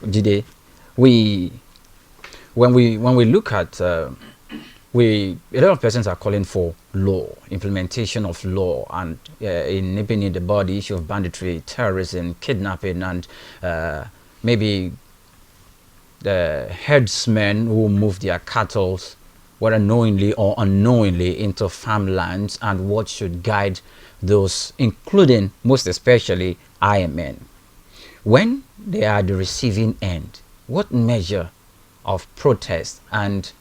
Jide, when we look at we a lot of persons are calling for law, implementation of law, and in nipping in the bud the issue of banditry, terrorism, kidnapping, and maybe the herdsmen who move their cattle, whether knowingly or unknowingly, into farmlands, and what should guide those, including most especially IMN. When they are the receiving end, what measure of protest and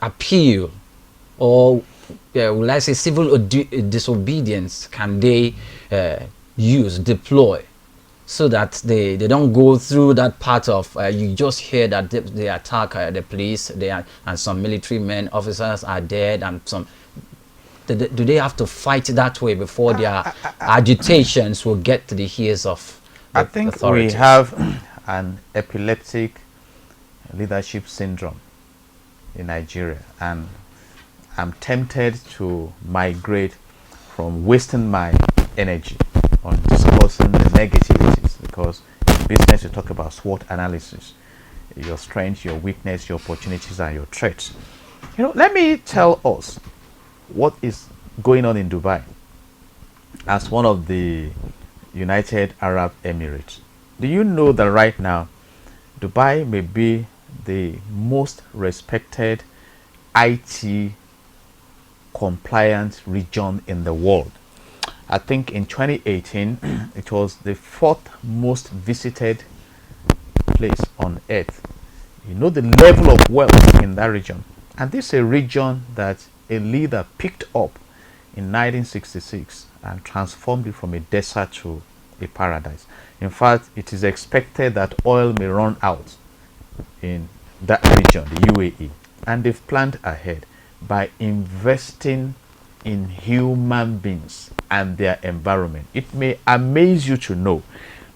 appeal, or will I say civil disobedience, can they deploy, so that they don't go through that part of you just hear that they attack the police, and some military men officers are dead, and some do they have to fight that way before their agitations will get to the ears of the I think authorities? we have an epileptic leadership syndrome in Nigeria, and I'm tempted to migrate from wasting my energy on discussing the negativities, because in business you talk about SWOT analysis, your strengths, your weakness, your opportunities, and your threats. Let me tell us what is going on in Dubai as one of the United Arab Emirates. Do you know that right now Dubai may be the most respected IT compliant region in the world? I think in 2018 it was the fourth most visited place on earth. You know the level of wealth in that region, and this is a region that a leader picked up in 1966 and transformed it from a desert to a paradise. In fact, it is expected that oil may run out in that region, the UAE, and they've planned ahead by investing in human beings and their environment. It may amaze you to know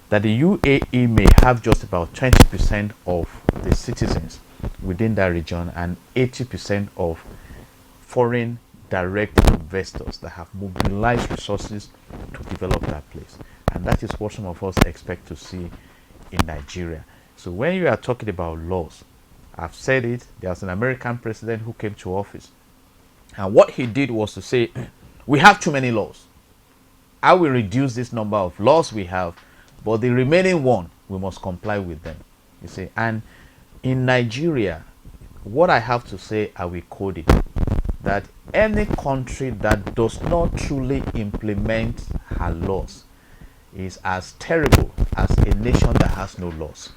that the UAE may have just about 20% of the citizens within that region and 80% of foreign direct investors that have mobilized resources to develop that place. And that is what some of us expect to see in Nigeria. So when you are talking about laws, I've said it, there's an American president who came to office, and what he did was to say, we have too many laws. I will reduce this number of laws we have, but the remaining one, we must comply with them. You see, and in Nigeria, what I have to say, I will code it, that any country that does not truly implement her laws is as terrible as a nation that has no laws.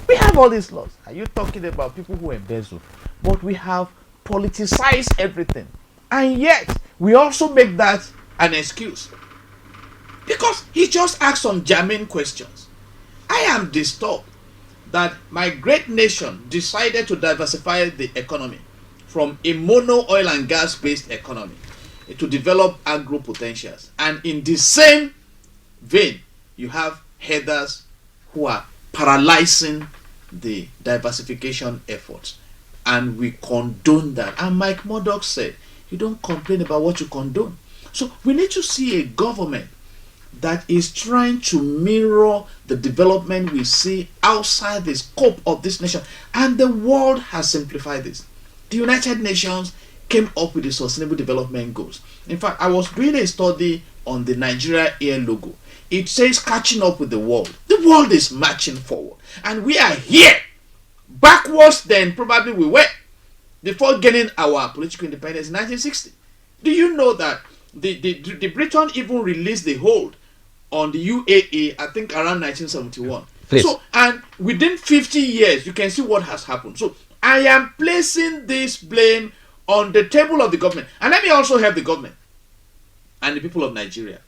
We have all these laws. Are you talking about people who embezzle? But we have politicized everything. And yet, we also make that an excuse. Because he just asked some germane questions. I am disturbed that my great nation decided to diversify the economy from a mono oil and gas based economy to develop agro potentials. And in the same vein, you have headers who are paralyzing the diversification efforts, and we condone that. And Mike Murdoch said, you don't complain about what you condone. So we need to see a government that is trying to mirror the development we see outside the scope of this nation. And the world has simplified this. The United Nations came up with the Sustainable Development Goals. In fact, I was doing a study on the Nigeria Air logo. It says catching up with the world. The world is marching forward. And we are here. Backwards than probably we were before gaining our political independence in 1960. Do you know that the Britain even released the hold on the UAE, I think around 1971. Please. So, and within 50 years, you can see what has happened. So I am placing this blame on the table of the government. And let me also help the government and the people of Nigeria.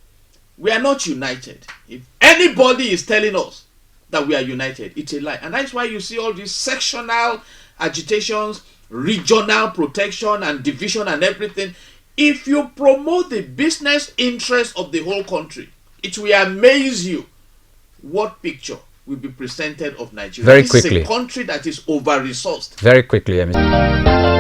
We are not united. If anybody is telling us that we are united, it's a lie. And that's why you see all these sectional agitations, regional protection and division and everything. If you promote the business interests of the whole country, it will amaze you what picture will be presented of Nigeria. Very this quickly. Is a country that is over-resourced. Very quickly, Mr.